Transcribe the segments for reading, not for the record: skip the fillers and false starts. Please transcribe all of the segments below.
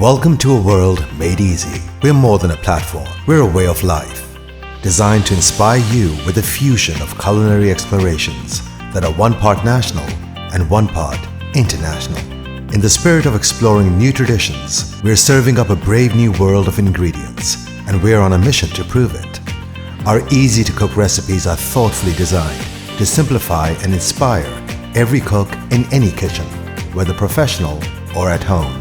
Welcome to a world made easy. We're more than a platform. We're a way of life, designed to inspire you with a fusion of culinary explorations that are one part national and one part international. In the spirit of exploring new traditions, we're serving up a brave new world of ingredients, and we're on a mission to prove it. Our easy-to-cook recipes are thoughtfully designed to simplify and inspire every cook in any kitchen, whether professional or at home.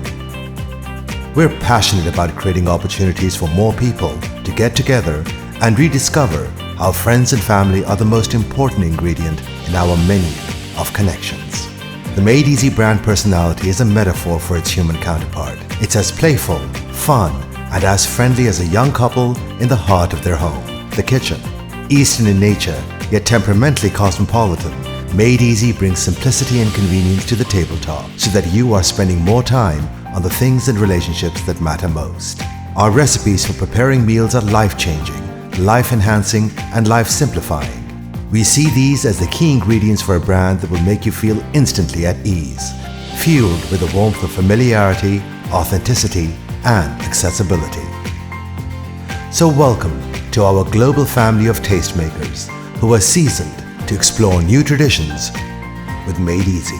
We're passionate about creating opportunities for more people to get together and rediscover how friends and family are the most important ingredient in our menu of connections. The Made Easy brand personality is a metaphor for its human counterpart. It's as playful, fun, and as friendly as a young couple in the heart of their home, the kitchen. Eastern in nature, yet temperamentally cosmopolitan, Made Easy brings simplicity and convenience to the tabletop so that you are spending more time on the things and relationships that matter most. Our recipes for preparing meals are life-changing, life-enhancing, and life-simplifying. We see these as the key ingredients for a brand that will make you feel instantly at ease, fueled with the warmth of familiarity, authenticity, and accessibility. So welcome to our global family of tastemakers who are seasoned to explore new traditions with Made Easy.